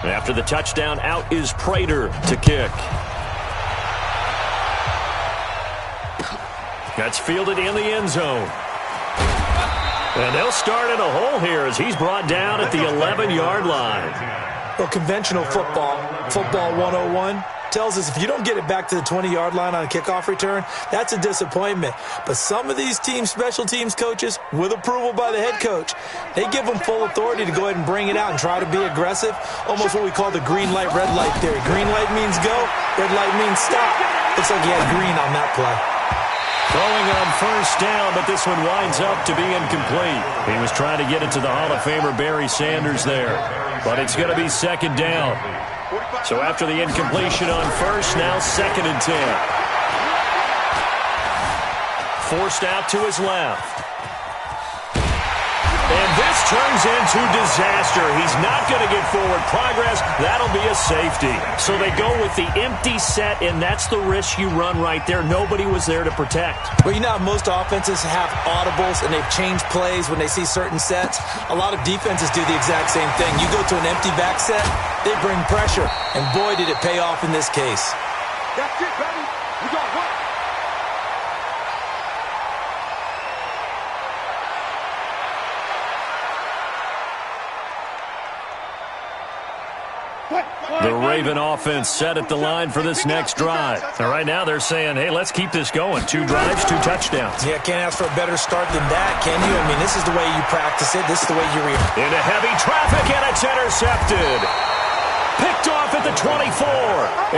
After the touchdown, out is Prater to kick. That's fielded in the end zone. And they'll start in a hole here as he's brought down at the 11-yard line. Well, conventional football 101, tells us if you don't get it back to the 20-yard line on a kickoff return, that's a disappointment. But some of these special teams coaches, with approval by the head coach, they give them full authority to go ahead and bring it out and try to be aggressive, almost what we call the green light, red light theory. Green light means go, red light means stop. Looks like he had green on that play. Throwing on first down, but this one winds up to be incomplete. He was trying to get it to the Hall of Famer Barry Sanders there, but it's going to be second down. So after the incompletion on first, now 2nd and 10. Forced out to his left. And this turns into disaster. He's not going to get forward progress. That'll be a safety. So they go with the empty set, and that's the risk you run right there. Nobody was there to protect. Well, you know how most offenses have audibles, and they've changed plays when they see certain sets. A lot of defenses do the exact same thing. You go to an empty back set, they bring pressure. And boy, did it pay off in this case. That's it, baby. We got one. The Raven offense set at the line for this next drive. And right now they're saying, hey, let's keep this going. 2 drives, 2 touchdowns. Yeah, can't ask for a better start than that, can you? I mean, this is the way you practice it. This is the way you read. Into heavy traffic, and it's intercepted. Picked off at the 24.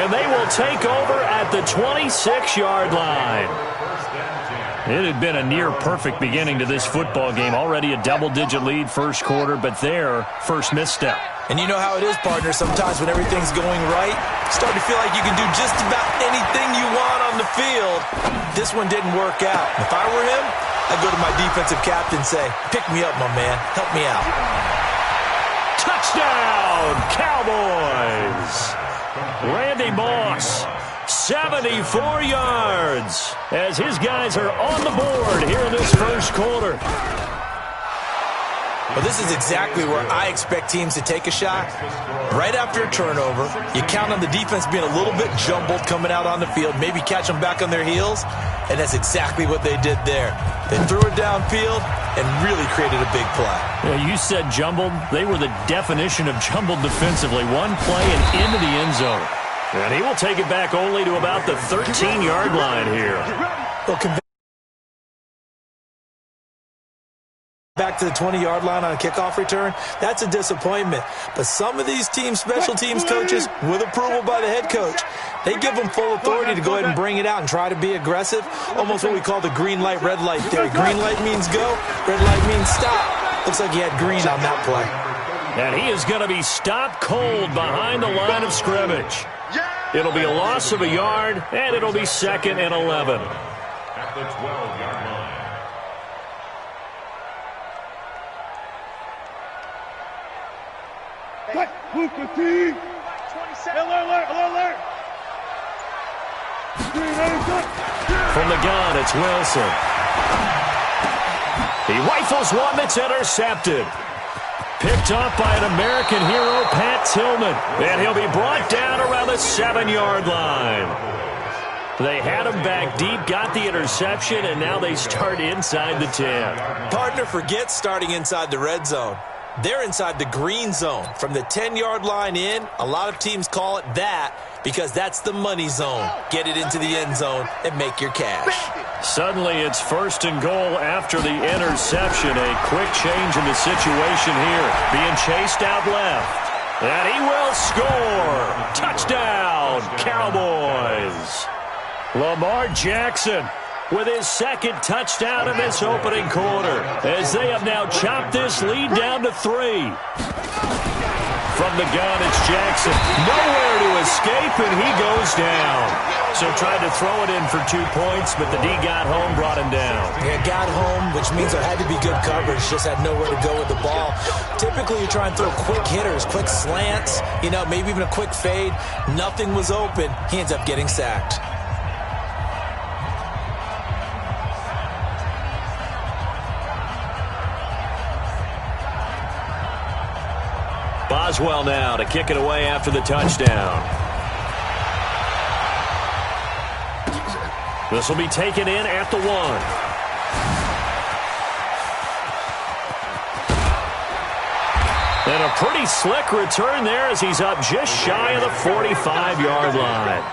And they will take over at the 26-yard line. It had been a near-perfect beginning to this football game. Already a double-digit lead first quarter, but their first misstep. And you know how it is, partner. Sometimes when everything's going right, you start to feel like you can do just about anything you want on the field. This one didn't work out. If I were him, I'd go to my defensive captain and say, pick me up, my man. Help me out. Touchdown, Cowboys! Randy Moss, 74 yards, as his guys are on the board here in this first quarter. Well, this is exactly where I expect teams to take a shot. Right after a turnover, you count on the defense being a little bit jumbled coming out on the field, maybe catch them back on their heels, and that's exactly what they did there. They threw it downfield and really created a big play. Yeah, you said jumbled. They were the definition of jumbled defensively. One play and into the end zone. And he will take it back only to about the 13-yard line here. Well, back to the 20-yard line on a kickoff return, that's a disappointment. But some of these special teams coaches, with approval by the head coach, they give them full authority to go ahead and bring it out and try to be aggressive, almost what we call the green light, red light theory. Green light means go, red light means stop. Looks like he had green on that play. And he is going to be stopped cold behind the line of scrimmage. It'll be a loss of a yard, and it'll be 2nd and 11. At the 12-yard line. What? Luka T. 27. Alert. From the gun, it's Wilson. He rifles one that's intercepted. Picked up by an American hero, Pat Tillman. And he'll be brought down around the 7-yard line. They had him back deep, got the interception, and now they start inside the 10. Partner, forget starting inside the red zone. They're inside the green zone. From the 10-yard line in, a lot of teams call it that because that's the money zone. Get it into the end zone and make your cash. Suddenly it's 1st and goal after the interception. A quick change in the situation here. Being chased out left. And he will score. Touchdown, Cowboys. Lamar Jackson with his 2nd touchdown in this opening quarter, as they have now chopped this lead down to 3. From the gun, it's Jackson. Nowhere to escape, and he goes down. So tried to throw it in for 2 points, but the D got home, brought him down. Yeah, got home, which means there had to be good coverage. Just had nowhere to go with the ball. Typically, you try and throw quick hitters, quick slants, maybe even a quick fade. Nothing was open. He ends up getting sacked. Boswell now to kick it away after the touchdown. This will be taken in at the 1. And a pretty slick return there as he's up just shy of the 45-yard line.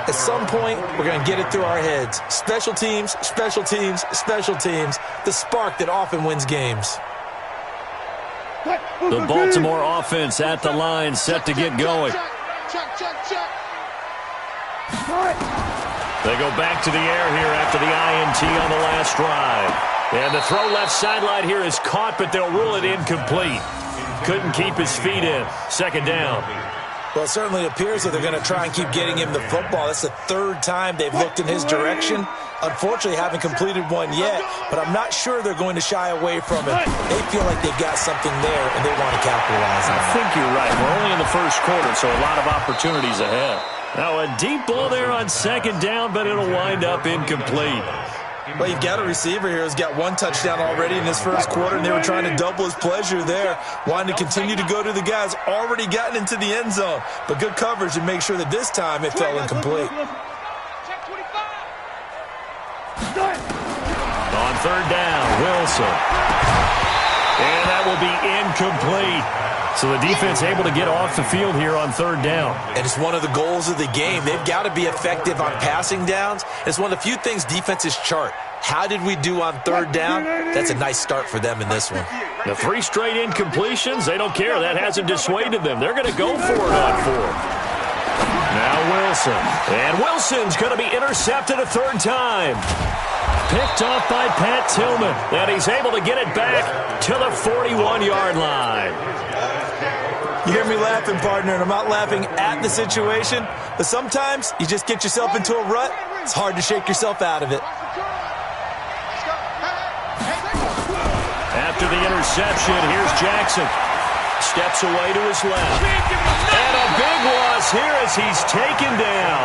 At some point, we're going to get it through our heads. Special teams, special teams, special teams. The spark that often wins games. The Baltimore offense at the line, set to get going. They go back to the air here after the INT on the last drive. And the throw left sideline here is caught, but they'll rule it incomplete. Couldn't keep his feet in. Second down. Well, it certainly appears that they're going to try and keep getting him the football. That's the third time they've looked in his direction. Unfortunately, haven't completed one yet, but I'm not sure they're going to shy away from it. They feel like they've got something there, and they want to capitalize on it. I think you're right. We're only in the first quarter, so a lot of opportunities ahead. Now, a deep ball there on second down, but it'll wind up incomplete. Well, you've got a receiver here who's got one touchdown already in this first quarter, and they were trying to double his pleasure there, wanting to continue to go to the guys already gotten into the end zone. But good coverage to make sure that this time it fell incomplete. On third down, Wilson. And that will be incomplete. So the defense able to get off the field here on third down. And it's one of the goals of the game. They've got to be effective on passing downs. It's one of the few things defenses chart. How did we do on third down? That's a nice start for them in this one. The 3 straight incompletions, they don't care. That hasn't dissuaded them. They're going to go for it on 4th. Now Wilson. And Wilson's going to be intercepted a third time. Picked off by Pat Tillman. And he's able to get it back to the 41-yard line. You hear me laughing, partner, and I'm not laughing at the situation, but sometimes you just get yourself into a rut. It's hard to shake yourself out of it. After the interception, here's Jackson. Steps away to his left. And a big loss here as he's taken down.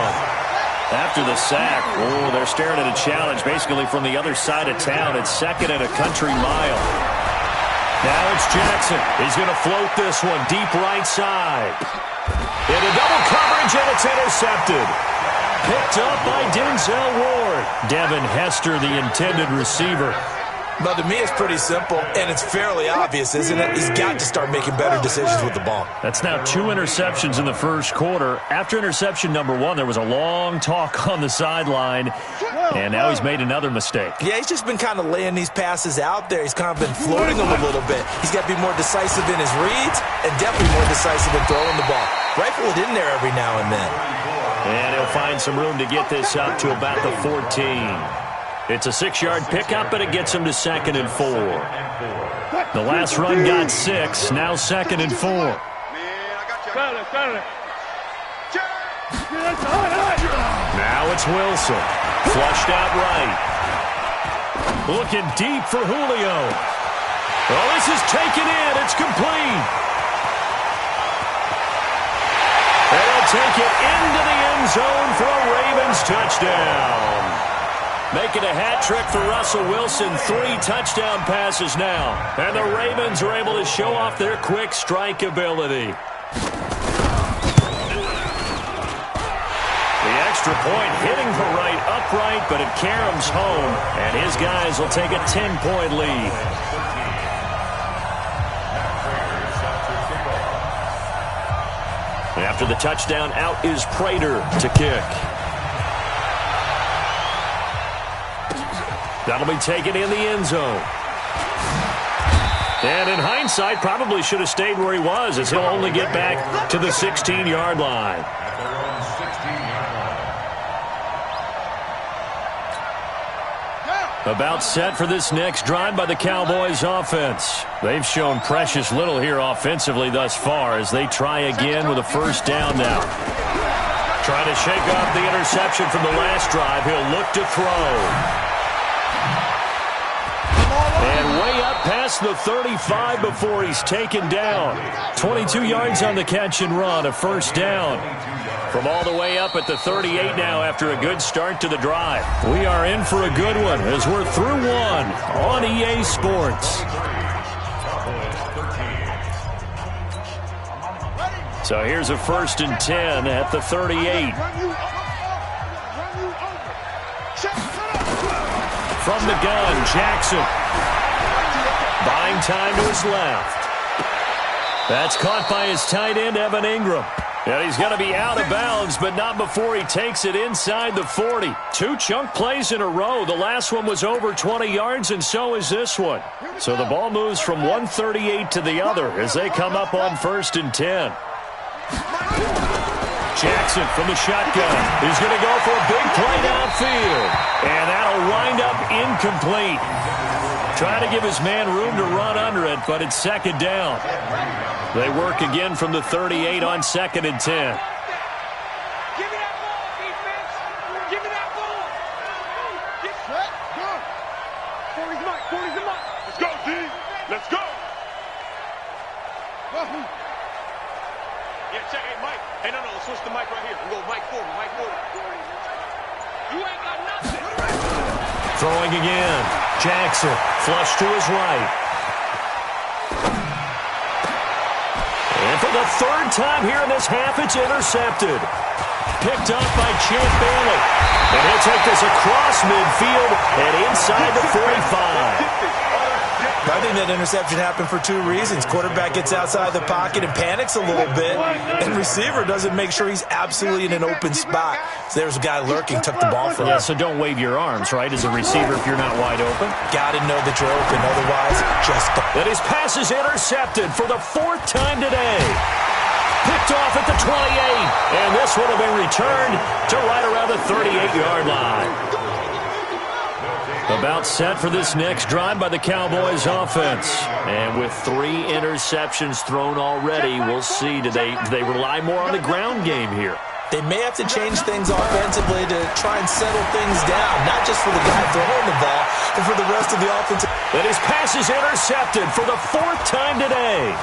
After the sack, they're staring at a challenge basically from the other side of town. It's second and a country mile. Now it's Jackson. He's going to float this one deep right side. Into double coverage, and it's intercepted. Picked up by Denzel Ward. Devin Hester, the intended receiver. But to me, it's pretty simple, and it's fairly obvious, isn't it? He's got to start making better decisions with the ball. That's now 2 interceptions in the first quarter. After interception number 1, there was a long talk on the sideline, and now he's made another mistake. Yeah, he's just been kind of laying these passes out there. He's kind of been floating them a little bit. He's got to be more decisive in his reads and definitely more decisive in throwing the ball. Rifle it in there every now and then. And he'll find some room to get this up to about the 14. It's a 6-yard pickup, and it gets him to 2nd and 4. The last run got 6, now 2nd and 4. Now it's Wilson. Flushed out right. Looking deep for Julio. Oh, this is taken in. It's complete. They'll take it into the end zone for a Ravens touchdown. Making a hat trick for Russell Wilson. 3 touchdown passes now. And the Ravens are able to show off their quick strike ability. The extra point hitting the right upright, but it caroms home. And his guys will take a 10-point lead. After the touchdown, out is Prater to kick. That'll be taken in the end zone. And in hindsight, probably should have stayed where he was, as he'll only get back to the 16-yard line. About set for this next drive by the Cowboys offense. They've shown precious little here offensively thus far as they try again with a first down now. Trying to shake off the interception from the last drive. He'll look to throw. And way up past the 35 before he's taken down. 22 yards on the catch and run, a first down. From all the way up at the 38 now after a good start to the drive. We are in for a good one as we're through 1 on EA Sports. So here's a 1st and 10 at the 38. From the gun, Jackson. Buying time to his left. That's caught by his tight end, Evan Ingram. And he's going to be out of bounds, but not before he takes it inside the 40. 2 chunk plays in a row. The last one was over 20 yards, and so is this one. So the ball moves from 138 to the other as they come up on 1st and 10. Jackson from the shotgun. He's going to go for a big play downfield. And that'll wind up incomplete. Trying to give his man room to run under it, but it's 2nd down. They work again from the 38 on 2nd and 10. Give me that ball, defense. Give me that ball. Get set. Go. 40's the mic. 40's the mic. Let's go, D. Let's go. Yeah, check. Hey, Mike. Hey, no. Let's switch the mic right here. We'll go Mike 40. Mike 40. You ain't got nothing. Throwing again. Jackson. Flush to his right. And for the 3rd time here in this half, it's intercepted. Picked up by Champ Bailey. And he'll take this across midfield and inside the 45. I think that interception happened for 2 reasons. Quarterback gets outside the pocket and panics a little bit, and receiver doesn't make sure he's absolutely in an open spot. So there's a guy lurking, took the ball from him. Yeah, so don't wave your arms, right, as a receiver if you're not wide open. Got to know that you're open, otherwise just don't. And his pass is intercepted for the 4th time today. Picked off at the 28, and this one will be returned to right around the 38-yard line. About set for this next drive by the Cowboys offense. And with 3 interceptions thrown already, we'll see. Do they rely more on the ground game here? They may have to change things offensively to try and settle things down, not just for the guy throwing the ball, but for the rest of the offensive. And his pass is intercepted for the 4th time today.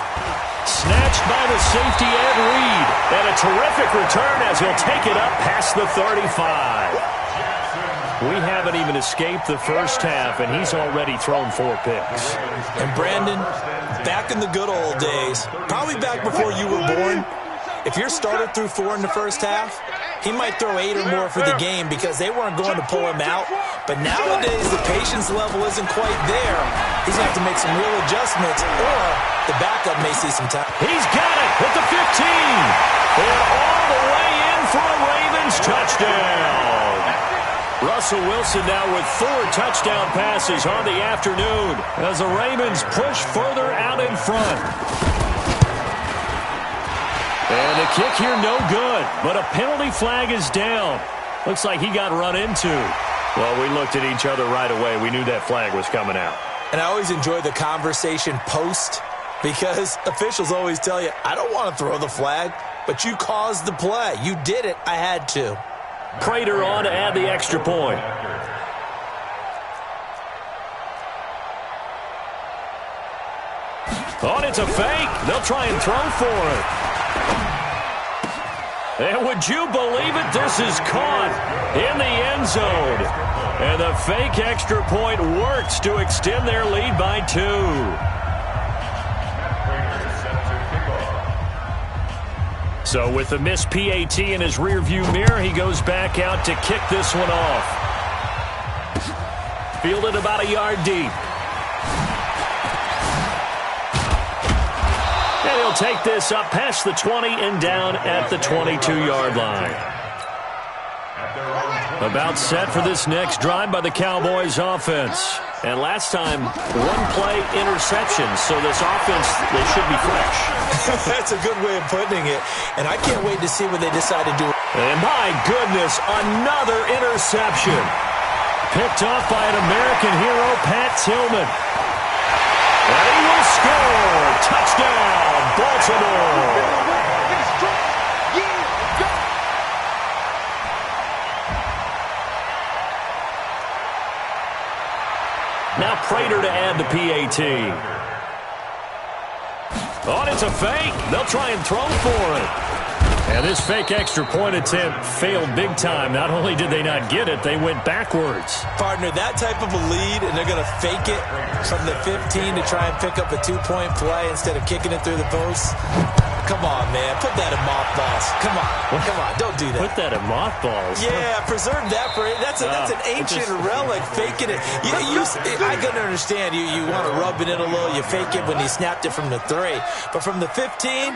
Snatched by the safety Ed Reed. And a terrific return as he'll take it up past the 35. We haven't even escaped the first half, and he's already thrown 4 picks. And Brandon, back in the good old days, probably back before you were born, if your starter threw 4 in the first half, he might throw 8 or more for the game because they weren't going to pull him out. But nowadays, the patience level isn't quite there. He's going to have to make some real adjustments, or the backup may see some time. He's got it at the 15. And all the way in for a Ravens touchdown. Russell Wilson now with 4 touchdown passes on the afternoon as the Ravens push further out in front. And the kick here no good, but a penalty flag is down. Looks like he got run into. Well, we looked at each other right away. We knew that flag was coming out. And I always enjoy the conversation post because officials always tell you, I don't want to throw the flag, but you caused the play. You did it. I had to. Prater on to add the extra point. Oh, it's a fake. They'll try and throw for it. And would you believe it? This is caught in the end zone. And the fake extra point works to extend their lead by 2. So with the missed PAT in his rearview mirror, he goes back out to kick this one off. Fielded about a yard deep. And he'll take this up past the 20 and down at the 22-yard line. About set for this next drive by the Cowboys offense. And last time, 1-play interception, so this offense, they should be fresh. That's a good way of putting it. And I can't wait to see what they decide to do. And my goodness, another interception. Picked off by an American hero, Pat Tillman. And he will score. Touchdown, Baltimore. Now Prater to add the PAT. Oh, it's a fake. They'll try and throw for it. And this fake extra point attempt failed big time. Not only did they not get it, they went backwards. Partner, that type of a lead, and they're going to fake it from the 15 to try and pick up a 2-point play instead of kicking it through the post. come on, man. Put that in mothballs. Come on. Come on. Don't do that. Put that in mothballs? Yeah, preserve that for it. That's an ancient relic, faking it. I can understand you want to rub it in a little. You fake it when he snapped it from the 3. But from the 15,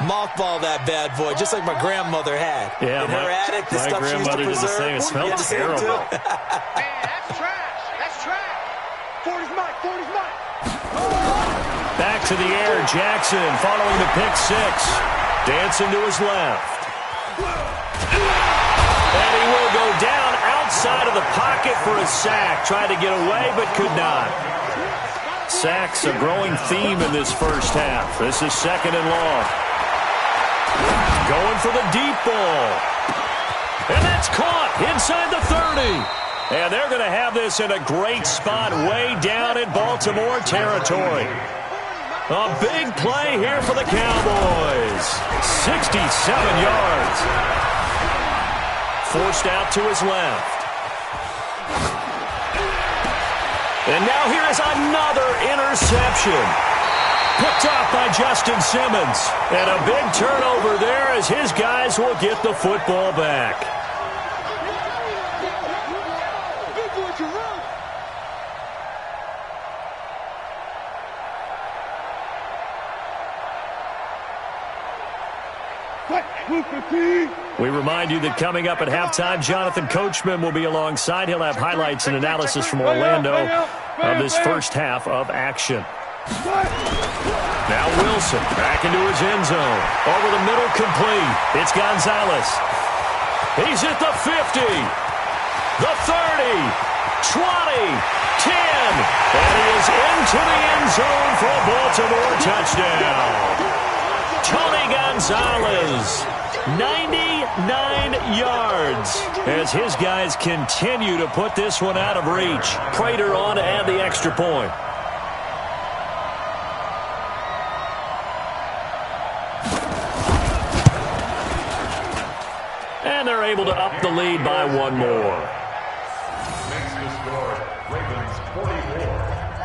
mothball that bad boy, just like my grandmother had. Yeah, in her attic, the stuff she used to preserve. The same. It smelled terrible. Man, that's trash. That's trash. 40's mine. 40's mine. Back to the air, Jackson following the pick 6. Dancing to his left. And he will go down outside of the pocket for a sack. Tried to get away, but could not. Sacks a growing theme in this first half. This is 2nd and long. Going for the deep ball. And that's caught inside the 30. And they're going to have this in a great spot way down in Baltimore territory. A big play here for the Cowboys. 67 yards. Forced out to his left. And now here is another interception. Picked off by Justin Simmons. And a big turnover there as his guys will get the football back. We remind you that coming up at halftime, Jonathan Coachman will be alongside. He'll have highlights and analysis from Orlando of this first half of action. Now Wilson back into his end zone. Over the middle, complete. It's Gonzalez. He's at the 50, the 30, 20, 10. And he is into the end zone for a Baltimore touchdown. Tony Gonzalez, 99 yards as his guys continue to put this one out of reach. Prater on to add the extra point. And they're able to up the lead by one more. Makes the score Ravens 44,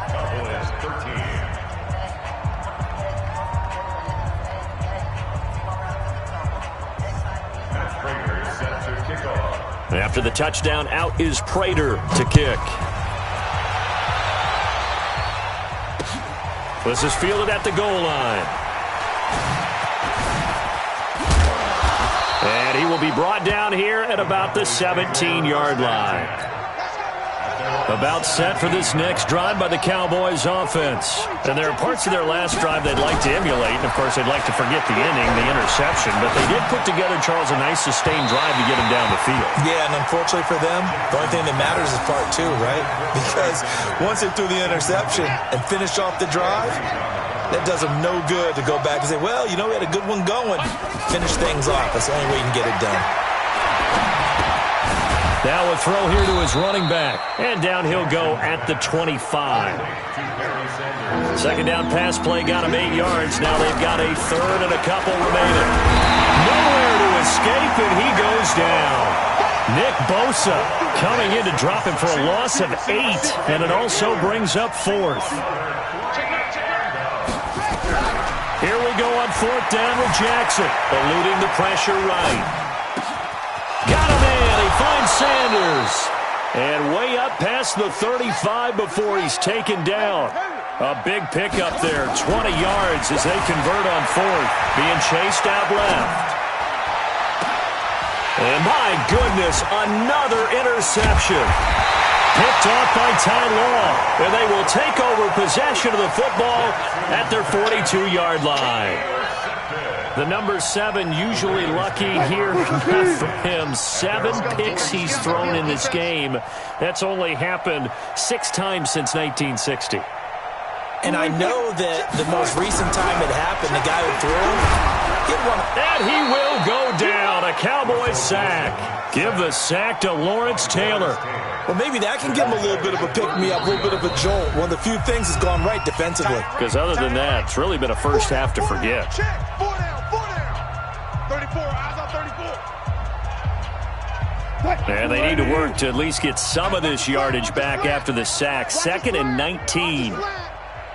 Cowboys 13. After the touchdown, out is Prater to kick. This is fielded at the goal line. And he will be brought down here at about the 17-yard line. About set for this next drive by the Cowboys offense. And there are parts of their last drive they'd like to emulate. And, of course, they'd like to forget the inning, the interception. But they did put together, Charles, a nice sustained drive to get him down the field. Yeah, and unfortunately for them, the only thing that matters is part 2, right? Because once they threw the interception and finished off the drive, that does them no good to go back and say, well, you know, we had a good one going. Finish things off. That's the only way you can get it done. Now a throw here to his running back. And down he'll go at the 25. Second down pass play got him 8 yards. Now they've got a third and a couple remaining. Nowhere to escape, and he goes down. Nick Bosa coming in to drop him for a loss of 8. And it also brings up 4th. Here we go on 4th down with Jackson. Eluding the pressure right. Got him in. He finds Sanders. And way up past the 35 before he's taken down. A big pickup there. 20 yards as they convert on 4th. Being chased out left. And my goodness, another interception. Picked off by Ty Law. And they will take over possession of the football at their 42-yard line. The number 7 usually lucky here for him. 7 picks he's thrown in this game. That's only happened 6 times since 1960. And I know that the most recent time it happened, the guy who threw him, hit one. And he will go down. A Cowboy sack. Give the sack to Lawrence Taylor. Well, maybe that can give him a little bit of a pick-me-up, a little bit of a jolt. One of the few things has gone right defensively. Because other than that, it's really been a first half to forget. 34, eyes on 34. And they need to work to at least get some of this yardage back after the sack. 2nd and 19.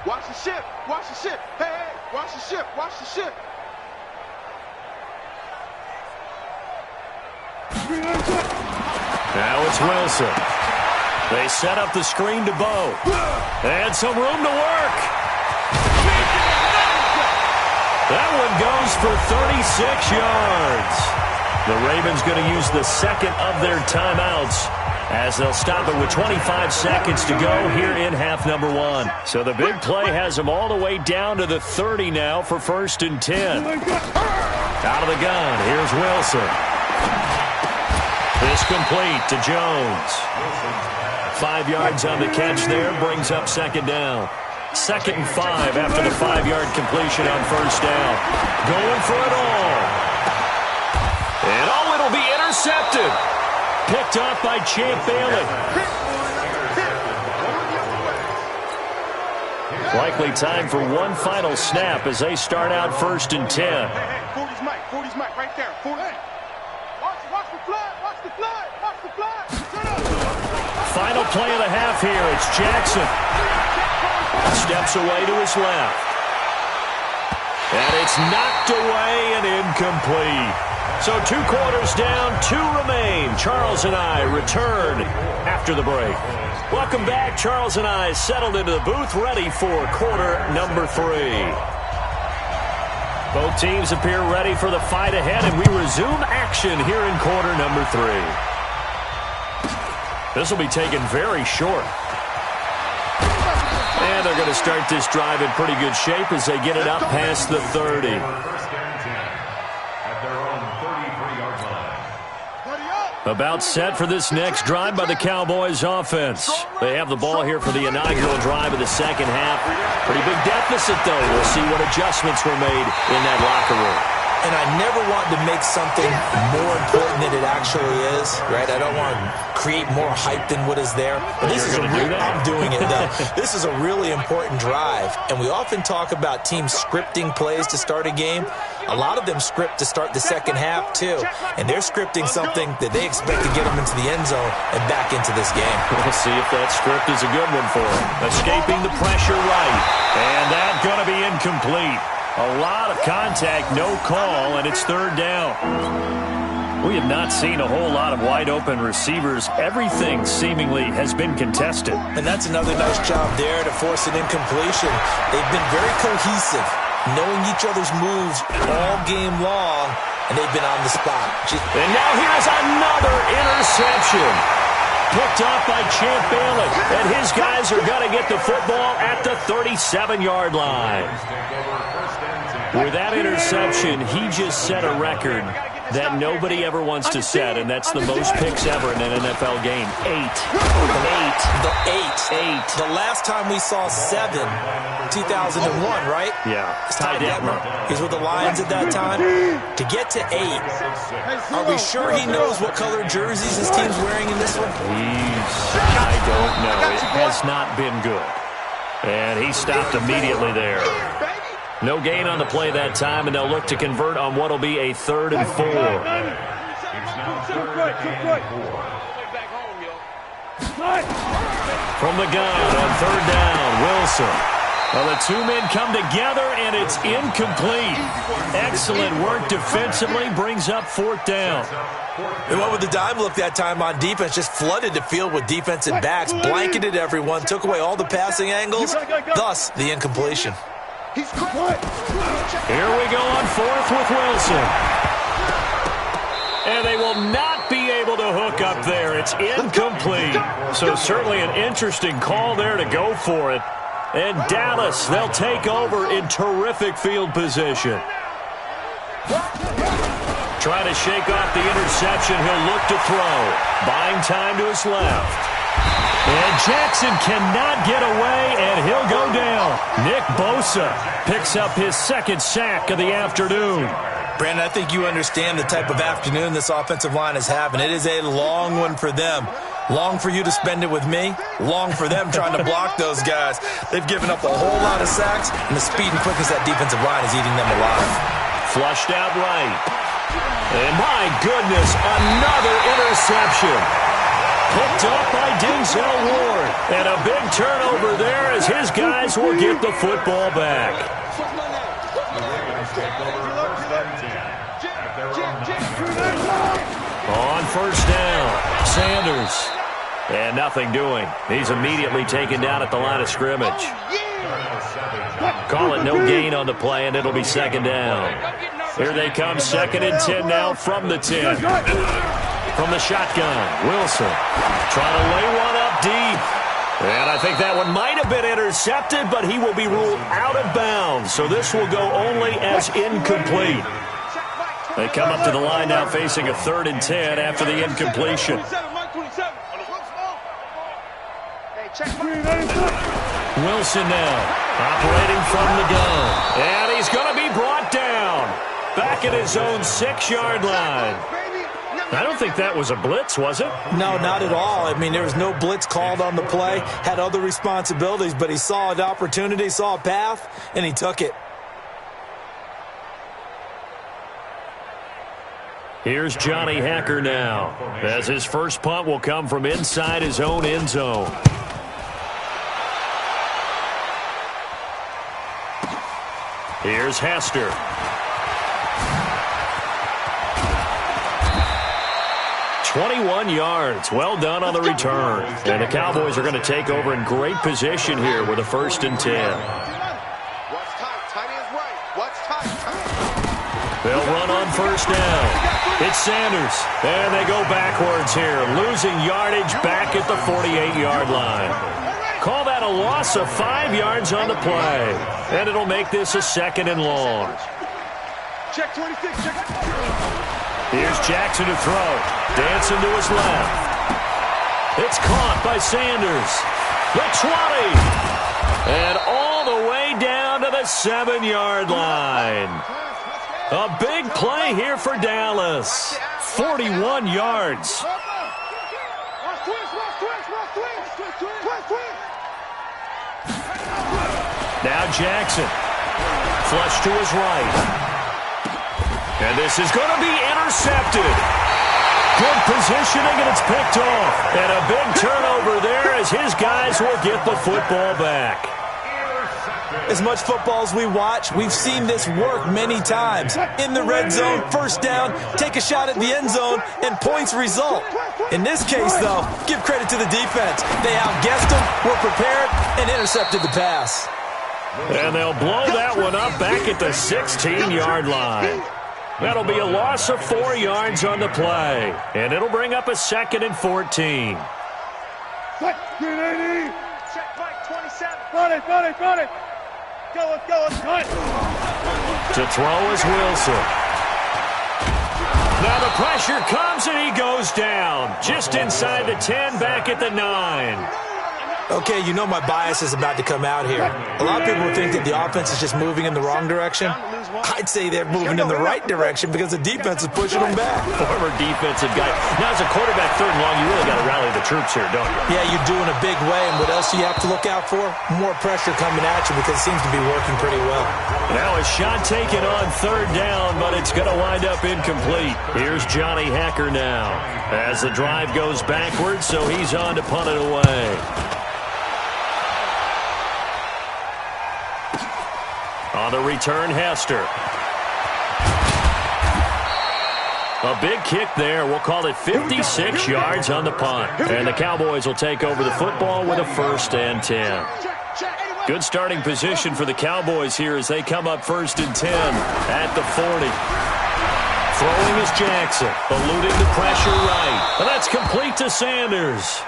Watch the ship. Watch the ship. Hey, watch the ship. Watch the ship. Now it's Wilson. They set up the screen to Bo. And some room to work. That one goes for 36 yards. The Ravens going to use the second of their timeouts as they'll stop it with 25 seconds to go here in half number one. So the big play has them all the way down to the 30 now for 1st and 10. Out of the gun, here's Wilson. This complete to Jones. 5 yards on the catch there, brings up 2nd down. 2nd and 5 after the 5-yard completion on 1st down. Going for it all. And it'll be intercepted. Picked off by Champ Bailey. Likely time for one final snap as they start out 1st and 10. 40's Mike. 40's Mike right there. 40. Watch the flood. Watch the flood. Watch the flood. Final play of the half here. It's Jackson. Steps away to his left. And it's knocked away and incomplete. So 2 quarters down, 2 remain. Charles and I return after the break. Welcome back. Charles and I settled into the booth, ready for quarter number 3. Both teams appear ready for the fight ahead, and we resume action here in quarter number 3. This will be taken very short. And they're going to start this drive in pretty good shape as they get it up past the 30. About set for this next drive by the Cowboys offense. They have the ball here for the inaugural drive of the second half. Pretty big deficit, though. We'll see what adjustments were made in that locker room. And I never want to make something more important than it actually is, right? I don't want to create more hype than what is there. But this is I'm doing it, though. This is a really important drive. And we often talk about teams scripting plays to start a game. A lot of them script to start the second half, too. And they're scripting something that they expect to get them into the end zone and back into this game. We'll see if that script is a good one for them. Escaping the pressure right. And that's going to be incomplete. A lot of contact, no call, and it's 3rd down. We have not seen a whole lot of wide-open receivers. Everything seemingly has been contested. And that's another nice job there to force an incompletion. They've been very cohesive, knowing each other's moves all game long, and they've been on the spot. And now here's another interception. Picked off by Champ Bailey, and his guys are going to get the football at the 37-yard line. With that interception, he just set a record that nobody ever wants to set, and that's the most picks ever in an NFL game. 8. The last time we saw 7, 2001, right? Yeah. It's Ty Detmer. He's with the Lions at that time. To get to 8, are we sure he knows what color jerseys his team's wearing in this one? I don't know. It has not been good. And he stopped immediately there. No gain on the play that time, and they'll look to convert on what will be a 3rd and 4. From the gun on 3rd down, Wilson. Well, the 2 men come together, and it's incomplete. Excellent work defensively, brings up 4th down. They went with the dime look that time on defense, just flooded the field with defensive backs, blanketed everyone, took away all the passing angles, thus the incompletion. Here we go on 4th with Wilson. And they will not be able to hook up there. It's incomplete. So certainly an interesting call there to go for it. And Dallas, they'll take over in terrific field position. Trying to shake off the interception. He'll look to throw. Buying time to his left. And Jackson cannot get away, and he'll go down. Nick Bosa picks up his 2nd sack of the afternoon. Brandon, I think you understand the type of afternoon this offensive line is having. It is a long one for them. Long for you to spend it with me. Long for them trying to block those guys. They've given up a whole lot of sacks, and the speed and quickness of that defensive line is eating them alive. Flushed out right. And my goodness, another interception. Picked up by Denzel Ward. And a big turnover there as his guys will get the football back. On first down, Sanders. And nothing doing. He's immediately taken down at the line of scrimmage. Call it no gain on the play, and it'll be second down. Here they come, 2nd and 10 now from the 10. From the shotgun, Wilson trying to lay one up deep. And I think that one might have been intercepted, but he will be ruled out of bounds. So this will go only as incomplete. They come up to the line now facing a 3rd and 10 after the incompletion. Wilson now operating from the gun. And he's going to be brought down back at his own 6-yard line. I don't think that was a blitz, was it? No, not at all. I mean, there was no blitz called on the play. Had other responsibilities, but he saw an opportunity, saw a path, and he took it. Here's Johnny Hacker now, as his first punt will come from inside his own end zone. Here's Hester. "21 yards. Well done on the return. And the Cowboys are going to take over in great position here with a 1st and 10. They'll run on first down. It's Sanders. And they go backwards here, losing yardage back at the 48-yard line. Call that a loss of 5 yards on the play. And it'll make this a 2nd and long. Check 26, check. Here's Jackson to throw. Dancing to his left. It's caught by Sanders. The 20. And all the way down to the 7-yard line. A big play here for Dallas. 41 yards. Now Jackson. Flush to his right. And this is going to be intercepted. Good positioning, and it's picked off. And a big turnover there as his guys will get the football back. As much football as we watch, we've seen this work many times. In the red zone, first down, take a shot at the end zone, and points result. In this case, though, give credit to the defense. They outguessed them, were prepared, and intercepted the pass. And they'll blow that one up back at the 16-yard line. That'll be a loss of 4 yards on the play. And it'll bring up a 2nd and 14. Got it. Go, let's go. To throw is Wilson. Now the pressure comes and he goes down. Just inside the 10, back at the 9. Okay, you know my bias is about to come out here. A lot of people think that the offense is just moving in the wrong direction. I'd say they're moving in the right direction because the defense is pushing them back. Former defensive guy. Now, as a quarterback, 3rd and long, you really got to rally the troops here, don't you? Yeah, you do in a big way. And what else do you have to look out for? More pressure coming at you because it seems to be working pretty well. Now a shot taken on 3rd down, but it's going to wind up incomplete. Here's Johnny Hacker now as the drive goes backwards, so he's on to punt it away. On the return, Hester. A big kick there. We'll call it 56 yards on the punt. And the Cowboys will take over the football with a 1st and 10. Good starting position for the Cowboys here as they come up 1st and 10 at the 40. Throwing is Jackson, eluding the pressure right. And that's complete to Sanders.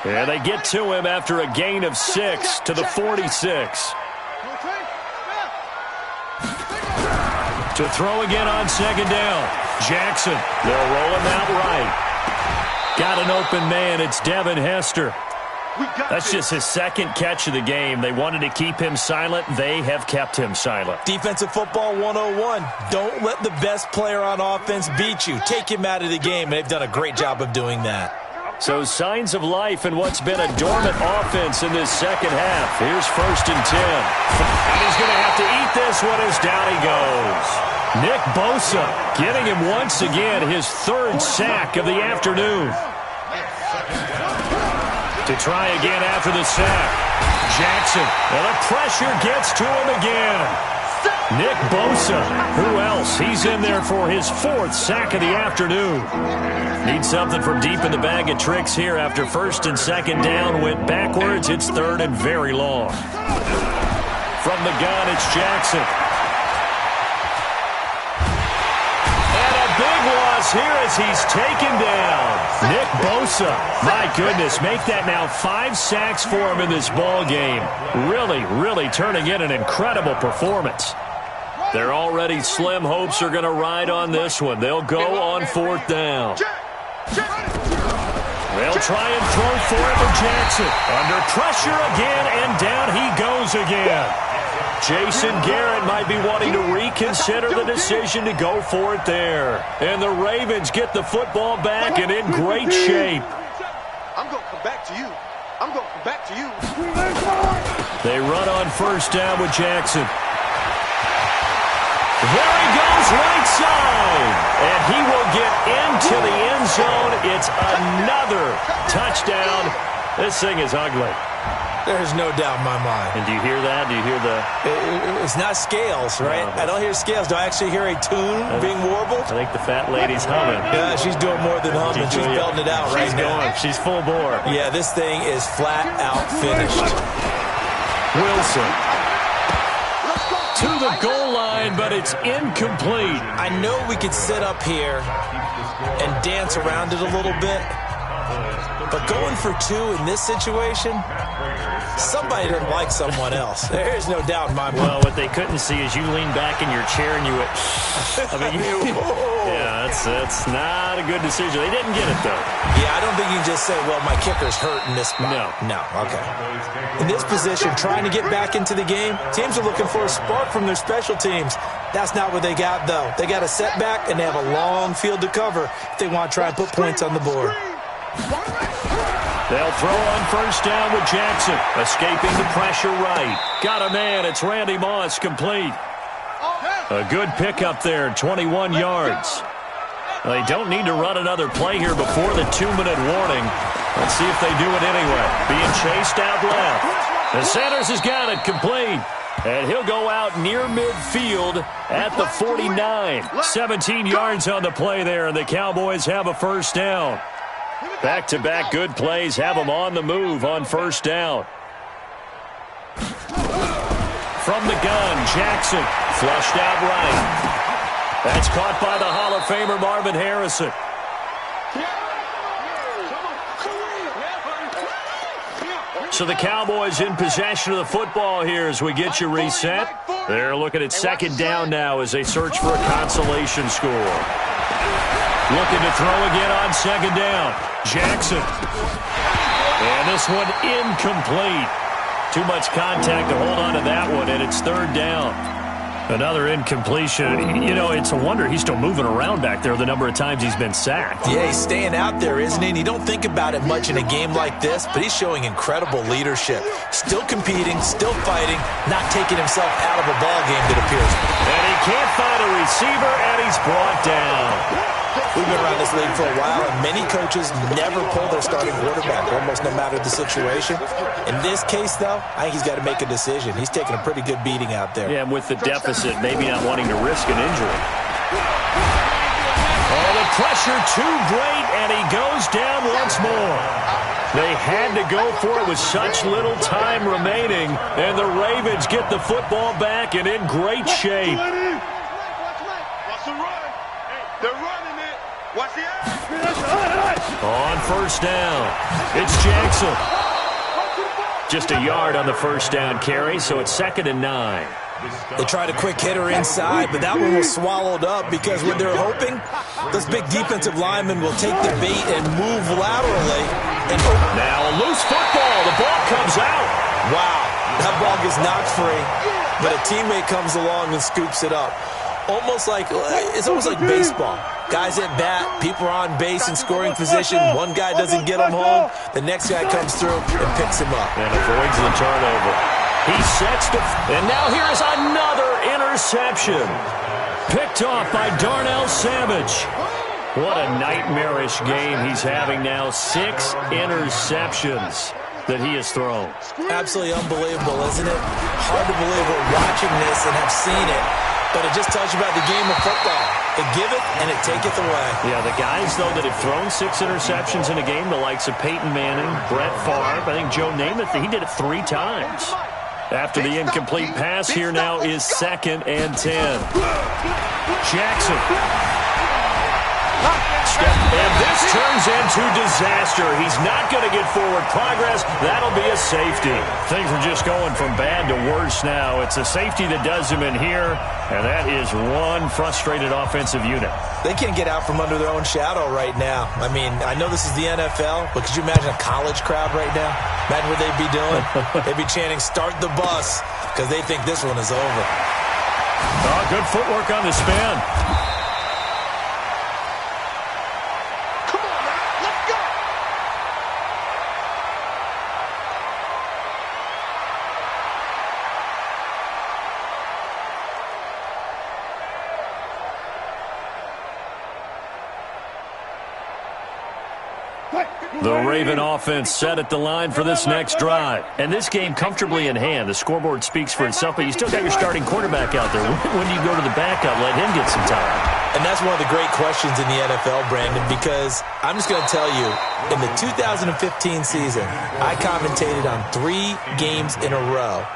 And they get to him after a gain of 6 to the 46. To throw again on 2nd down. Jackson, they'll roll him out right. Got an open man. It's Devin Hester. That's just his 2nd catch of the game. They wanted to keep him silent. They have kept him silent. Defensive football 101. Don't let the best player on offense beat you. Take him out of the game, and they've done a great job of doing that. So signs of life in what's been a dormant offense in this 2nd half. Here's 1st and 10. And he's going to have to eat this one as down he goes. Nick Bosa getting him once again his 3rd sack of the afternoon. To try again after the sack. Jackson, and the pressure gets to him again. Nick Bosa. Who else? He's in there for his 4th sack of the afternoon. Need something from deep in the bag of tricks here after 1st and 2nd down. Went backwards. It's 3rd and very long. From the gun, it's Jackson. And a big loss here as he's taken down. Nick Bosa. My goodness, make that now 5 sacks for him in this ball game. Really turning in an incredible performance. Their already slim hopes are going to ride on this one. They'll go on 4th down. They'll try and throw for it with Jackson. Under pressure again, and down he goes again. Jason Garrett might be wanting to reconsider the decision to go for it there. And the Ravens get the football back and in great shape. I'm going to come back to you. I'm going to come back to you. They run on 1st down with Jackson. There he goes, right side. And he will get into the end zone. It's another touchdown. This thing is ugly. There's no doubt in my mind. And do you hear that? Do you hear the... It's not scales, right? I don't hear scales. Do I actually hear a tune being warbled? I think the fat lady's humming. Yeah, she's doing more than humming. She's belting it out right now. She's full bore. Yeah, this thing is flat out finished. Wilson. To the goal line, but it's incomplete. I know we could sit up here and dance around it a little bit, but going for 2 in this situation, somebody doesn't like someone else. There's no doubt in my mind. Well, what they couldn't see is you leaned back in your chair and you went, yeah, that's not a good decision. They didn't get it, though. Yeah, I don't think you can just say, well, my kicker's hurt in this spot. No, okay. In this position, trying to get back into the game, teams are looking for a spark from their special teams. That's not what they got, though. They got a setback, and they have a long field to cover if they want to try and put points on the board. They'll throw on 1st down with Jackson. Escaping the pressure right. Got a man. It's Randy Moss, complete. A good pickup there, 21 yards. They don't need to run another play here before the 2-minute warning. Let's see if they do it anyway. Being chased out left. And Sanders has got it, complete. And he'll go out near midfield at the 49. 17 yards on the play there, and the Cowboys have a 1st down. Back-to-back good plays have them on the move on 1st down. From the gun, Jackson flushed out right. That's caught by the Hall of Famer Marvin Harrison. So the Cowboys in possession of the football here as we get you reset. They're looking at 2nd down now as they search for a consolation score. Looking to throw again on 2nd down. Jackson. And this one incomplete. Too much contact to hold on to that one, and it's 3rd down. Another incompletion. You know, it's a wonder he's still moving around back there the number of times he's been sacked. Yeah, he's staying out there, isn't he? And you don't think about it much in a game like this, but he's showing incredible leadership. Still competing, still fighting, not taking himself out of a ball game, it appears. And he can't find a receiver, and he's brought down. We've been around this league for a while, and many coaches never pull their starting quarterback, almost no matter the situation. In this case, though, I think he's got to make a decision. He's taking a pretty good beating out there. Yeah, and with the deficit, maybe not wanting to risk an injury. Oh, the pressure too great, and he goes down once more. They had to go for it with such little time remaining, and the Ravens get the football back and in great shape. Watch the run. They're running it. Watch the action. On 1st down, it's Jackson. Just a yard on the 1st down carry, so it's 2nd and 9. They tried a quick hitter inside, but that one was swallowed up because when they're hoping, those big defensive linemen will take the bait and move laterally. And now a loose football. The ball comes out. Wow, that ball gets knocked free, but a teammate comes along and scoops it up. It's almost like baseball. Guys at bat, people are on base in scoring position. One guy doesn't get him home. The next guy comes through and picks him up. And avoids the turnover. He sets and now here's another interception. Picked off by Darnell Savage. What a nightmarish game he's having now. 6 interceptions that he has thrown. Absolutely unbelievable, isn't it? Hard to believe we're watching this and have seen it. but it just tells you about the game of football. It giveth and it taketh away. Yeah, the guys, though, that have thrown 6 interceptions in a game, the likes of Peyton Manning, Brett Favre, I think Joe Namath, he did it 3 times. After the incomplete pass, here now is 2nd and 10. Jackson. And this turns into disaster. He's not going to get forward progress. That'll be a safety. Things are just going from bad to worse now. It's a safety that does him in here, and that is one frustrated offensive unit. They can't get out from under their own shadow right now. I mean, I know this is the NFL, but could you imagine a college crowd right now? Imagine what they'd be doing. They'd be chanting, "Start the bus," because they think this one is over. Oh, good footwork on the spin. The Raven offense set at the line for this next drive. And this game comfortably in hand. The scoreboard speaks for itself, but you still got your starting quarterback out there. When do you go to the backup, let him get some time? And that's one of the great questions in the NFL, Brandon, because I'm just going to tell you, in the 2015 season, I commentated on 3 games in a row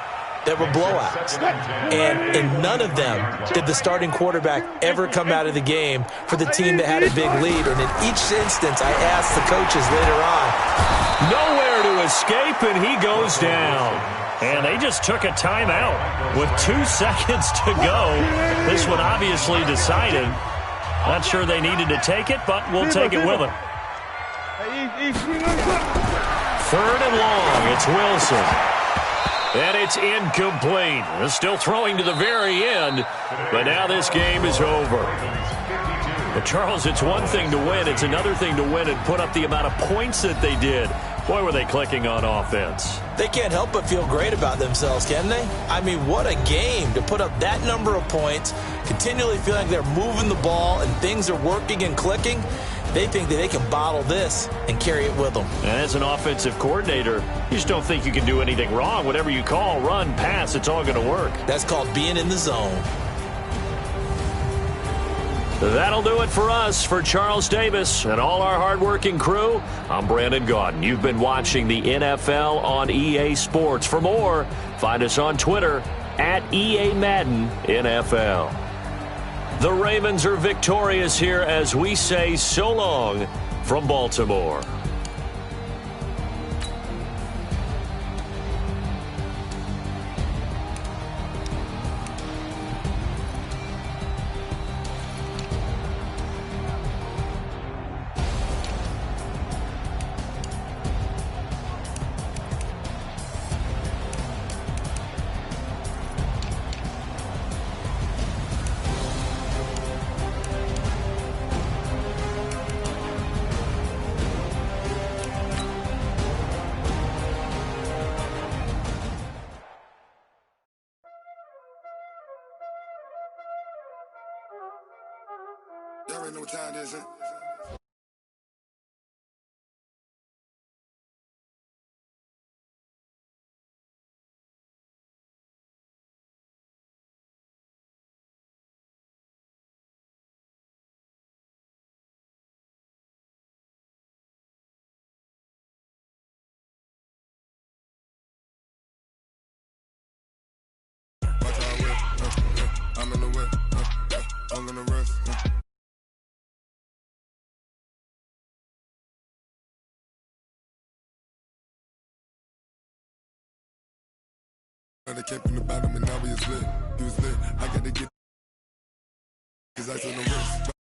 that were blowouts. And in none of them did the starting quarterback ever come out of the game for the team that had a big lead. And in each instance, I asked the coaches later on. Nowhere to escape, and he goes down. And they just took a timeout with 2 seconds to go. This one obviously decided. Not sure they needed to take it, but we'll take it with them. 3rd and long. It's Wilson. And it's incomplete. They're still throwing to the very end, but now this game is over. But Charles, it's one thing to win. It's another thing to win and put up the amount of points that they did. Boy, were they clicking on offense. They can't help but feel great about themselves, can they? I mean, what a game to put up that number of points, continually feeling they're moving the ball and things are working and clicking. They think that they can bottle this and carry it with them. And as an offensive coordinator, you just don't think you can do anything wrong. Whatever you call, run, pass, it's all going to work. That's called being in the zone. That'll do it for us. For Charles Davis and all our hardworking crew, I'm Brandon Gaudin. You've been watching the NFL on EA Sports. For more, find us on Twitter at EA Madden NFL. The Ravens are victorious here as we say so long from Baltimore. Y'all already know what time it is, huh? I'm in the whip, I'm in the rest. They came from the bottom and now we is lit. He was lit. I got to get, cause I on the wrist.